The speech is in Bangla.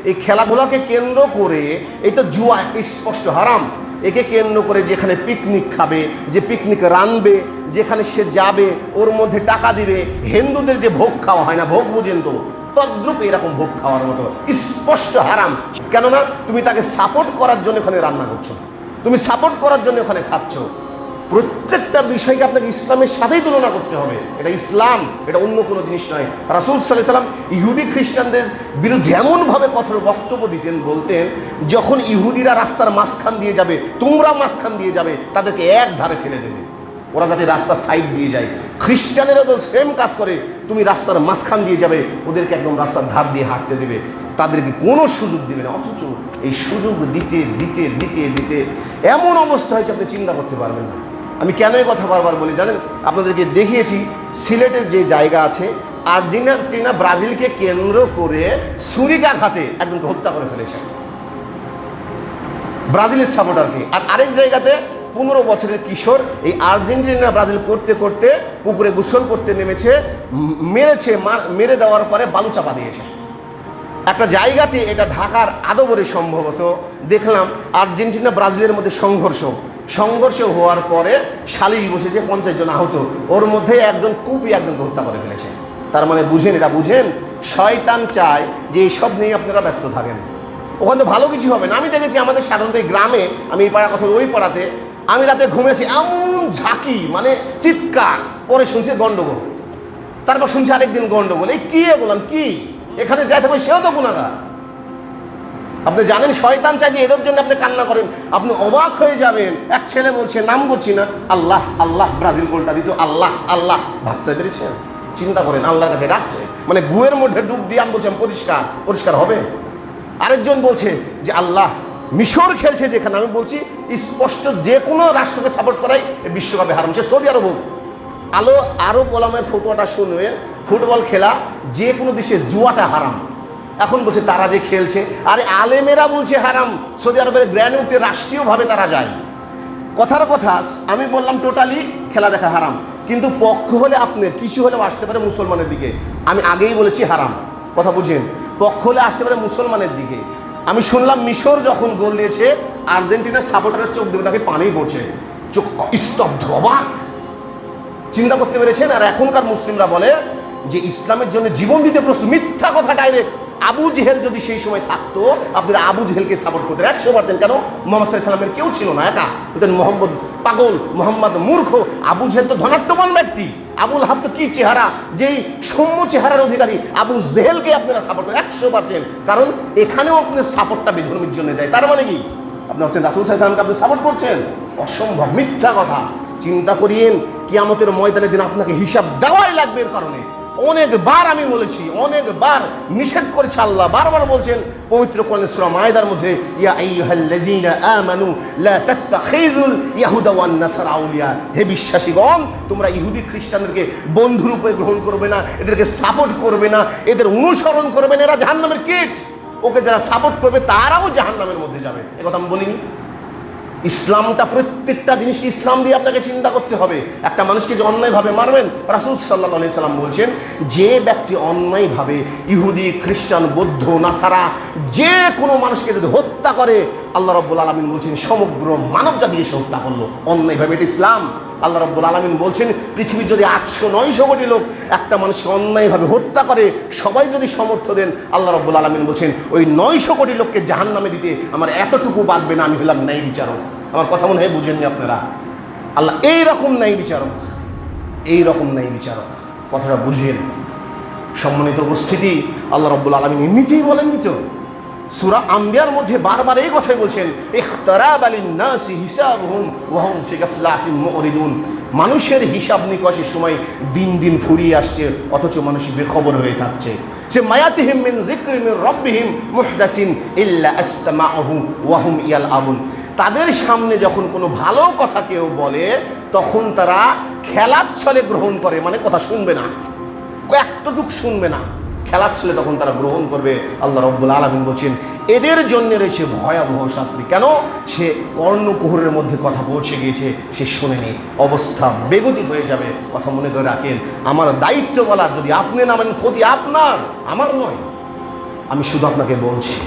এই খেলাধুলাকে কেন্দ্র করে এটা জুয়া একটা স্পষ্ট হারাম। একে কেন্দ্র করে যেখানে পিকনিক খাবে, যে পিকনিক রানবে, যেখানে সে যাবে ওর মধ্যে টাকা দিবে, হিন্দুদের যে ভোগ খাওয়া হয় না, ভোগ বুঝেন তো, তদ্রূপ এরকম ভোগ খাওয়ার মতো স্পষ্ট হারাম। কেননা তুমি তাকে সাপোর্ট করার জন্য ওখানে রান্না করছো, তুমি সাপোর্ট করার জন্য ওখানে খাচ্ছ। প্রত্যেকটা বিষয়কে আপনাকে ইসলামের সাথেই তুলনা করতে হবে। এটা ইসলাম, এটা অন্য কোনো জিনিস নয়। রাসূল সাল্লাল্লাহু আলাইহি ওয়াসাল্লাম ইহুদি খ্রিস্টানদের বিরুদ্ধে এমনভাবে কঠোর বক্তব্য দিতেন, বলতেন যখন ইহুদিরা রাস্তার মাঝখান দিয়ে যাবে, তোমরা মাঝখান দিয়ে যাবে, তাদেরকে এক ধারে ফেলে দেবে, ওরা যাতে রাস্তার সাইড দিয়ে যায়। খ্রিস্টানেরা তো সেম কাজ করে, তুমি রাস্তার মাঝখান দিয়ে যাবে, ওদেরকে একদম রাস্তার ধার দিয়ে হাঁটতে দেবে, তাদেরকে কোনো সুযোগ দেবে না। অথচ এই সুযোগ দিতে দিতে দিতে দিতে এমন অবস্থা হয়েছে আপনি চিন্তা করতে পারবেন না। আমি কেন এই কথা বারবার বলি জানেন? আপনাদেরকে দেখিয়েছি সিলেটের যে জায়গা আছে, আর্জেন্টিনা ব্রাজিলকে কেন্দ্র করে ছুরিকাঘাতে একজনকে হত্যা করে ফেলেছে, ব্রাজিলের সাপোর্টারকে। আর আরেক জায়গাতে 15 বছরের কিশোর এই আর্জেন্টিনা ব্রাজিল করতে করতে পুকুরে গোসল করতে নেমেছে, মেরে দেওয়ার পরে বালু চাপা দিয়েছে একটা জায়গাতে। এটা ঢাকার আদবরে সম্ভবত দেখলাম আর্জেন্টিনা ব্রাজিলের মধ্যে সংঘর্ষ হওয়ার পরে সালিশ বসেছে, 50 জন আহত, ওর মধ্যে একজন কুপি একজনকে হত্যা করে ফেলেছে। তার মানে বুঝেন, এটা বুঝেন শয়তান চায় যে এইসব নিয়ে আপনারা ব্যস্ত থাকেন, ওখানে তো ভালো কিছু হবে না। আমি দেখেছি আমাদের সাধারণত এই গ্রামে, আমি এই পাড়া কথা ওই পাড়াতে, আমি রাতে ঘুমেছি, এমন ঝাঁকি মানে চিৎকার, পরে শুনছি গন্ডগোল, তারপর শুনছি আরেকদিন গন্ডগোল। এই কি বললাম কি, এখানে যাই থাকবে সেও তো গুনাহগার। আপনি জানেন শয়তান চাই যে এদের জন্য আপনি কান্না করেন, আপনি অবাক হয়ে যাবেন। এক ছেলে বলছে, নাম বলছি না, আল্লাহ আল্লাহ, ব্রাজিল গোলটা দিত, আল্লাহ আল্লাহ, ভাবতে পেরেছেন? চিন্তা করেন, আল্লাহর কাছে ডাকছে, মানে গুয়ের মধ্যে ডুব দিয়ে আমি বলছি পরিষ্কার হবে। আরেকজন বলছে যে আল্লাহ, মিশর খেলছে যেখানে, আমি বলছি স্পষ্ট যে কোনো রাষ্ট্রকে সাপোর্ট করাই বিশ্বকাপে হারাম, সে সৌদি আরব হোক। আরব ওলামের ফতোয়াটা শুনবেন, ফুটবল খেলা যে কোনো দেশে জুয়াটা হারাম। এখন বলছে তারা যে খেলছে, আরে আলেমেরা বলছে হারাম। সৌদি আরবের গ্র্যান্ড রাষ্ট্রীয়ভাবে তারা যায়। কথার কথা আমি বললাম টোটালি খেলা দেখা হারাম, কিন্তু পক্ষ হলে আপনার কিছু হলেও আসতে পারে মুসলমানের দিকে। আমি আগেই বলেছি হারাম, কথা বুঝেন, পক্ষ হলে আসতে পারে মুসলমানের দিকে। আমি শুনলাম মিশর যখন গোল দিয়েছে, আর্জেন্টিনার সাপোর্টারের চোখ দেবে নাকি পানি পড়ছে, চোখ স্তব্ধ, অবাক। চিন্তা করতে পেরেছেন? আর এখনকার মুসলিমরা বলে যে ইসলামের জন্য জীবন দিতে প্রস্তুত। মিথ্যা কথা ডাইরেক্ট। আবু জেহেল যদি সেই সময় থাকতো, আপনারা আবু জেহেলকে সাপোর্ট করতেন 100%। কেন? মোহাম্মদ সাল্লাল্লাহু আলাইহি ওয়াসাল্লামের কেউ ছিল না, একা ওদের মোহাম্মদ পাগল, মোহাম্মদ মূর্খ, আবু জেহেল তো ধনাঢ্যবান ব্যক্তি, আবুল হাব তো কি চেহারা, যেই সৌম্য চেহারার অধিকারী আবু জেহেলকে আপনারা সাপোর্ট করেন 100%। কারণ এখানেও আপনার সাপোর্টটা বিধর্মীর জন্য যায়। তার মানে কি আপনি হচ্ছেন রাসূল সাল্লাল্লাহু আলাইহি ওয়াসাল্লামকে আপনি সাপোর্ট করছেন? অসম্ভব, মিথ্যা কথা। চিন্তা করিয়েন কিয়ামতের ময়দানের দিন আপনাকে হিসাব দেওয়াই লাগবে। এর কারণে অনেকবার আমি বলেছি, অনেকবার নিষেধ করেছে আল্লাহ, বারবার বলছেন পবিত্র কোরআনে সূরা মায়েদার মধ্যে, ইয়া আইয়ুহাল্লাযীনা আমানু লা তাত্তাখিযুল ইয়াহুদা ওয়ান নাসারা আউলিয়া, হে বিশ্বাসীগণ, তোমরা ইহুদি খ্রিস্টানদেরকে বন্ধুরূপে গ্রহণ করবে না, এদেরকে সাপোর্ট করবে না, এদের অনুসরণ করবে না, এরা জাহান্নামের কীট। ওকে যারা সাপোর্ট করবে তারাও জাহান্নামের মধ্যে যাবে। এ কথা আমি বলিনি? ইসলামটা প্রত্যেকটা জিনিসকে ইসলাম দিয়ে আপনাকে চিন্তা করতে হবে। একটা মানুষকে যে অন্যায়ভাবে মারবেন, রাসূল সাল্লাল্লাহু আলাইহি সাল্লাম বলছেন যে ব্যক্তি অন্যায়ভাবে ইহুদি, খ্রিস্টান, বৌদ্ধ, নাসারা যে কোনো মানুষকে যদি হত্যা করে, আল্লাহ রাব্বুল আলামিন বলছেন সমগ্র মানব জাতিকে সে হত্যা করলো অন্যায়ভাবে। এটা ইসলাম। আল্লাহ রাব্বুল আলামিন বলছেন পৃথিবীর যদি 800-900 কোটি লোক একটা মানুষকে অন্যায়ভাবে হত্যা করে, সবাই যদি সমর্থ দেন, আল্লাহ রাব্বুল আলামিন বলছেন ওই 900 কোটি লোককে জাহান্নামে দিতে আমার এতটুকু বাঁধবে না, আমি হলাম ন্যায় বিচারক। আমার কথা মনে হয় বুঝেননি আপনারা? আল্লাহ এইরকম ন্যায় বিচারক, এইরকম ন্যায় বিচারক, কথাটা বুঝেন। সম্মানিত উপস্থিতি, আল্লাহ রাব্বুল আলামিন এমনিতেই বলেননি তো, সূরা আম্বিয়ার মধ্যে বারবার এই কথাই বলছেন, ইখতারাবা লিন-নাসি হিসাবুহুম ওয়া হুম ফি গাফলাতিন মুরিদুন। মানুষের হিসাব নিকাশের সময় দিন দিন ফুরিয়ে আসছে, অথচ মানুষ বেখবর হয়ে থাকছে। সে মায়াতিহিম মিন যিকরি মির রাব্বিহিম মুহদাসিন ইল্লা আসতামাউহু ওয়া হুম ইয়ালআবুন। তাদের সামনে যখন কোনো ভালো কথা কেউ বলে, তখন তারা খেলার ছলে গ্রহণ করে, মানে কথা শুনবে না, একটুটুক শুনবে না, খেলার ছলে তখন তারা গ্রহণ করবে। আল্লাহ রাব্বুল আলামিন বলছেন এদের জন্য রয়েছে ভয়াবহ শাস্তি। কেন? সে কর্ণকুহরের মধ্যে কথা পৌঁছে গিয়েছে, সে শোনেনি, অবস্থা বেগতি হয়ে যাবে। কথা মনে করে রাখেন, আমার দায়িত্ব বলার, যদি আপনি নামেন ক্ষতি আপনার, আমার নয়, আমি শুধু আপনাকে বলছি।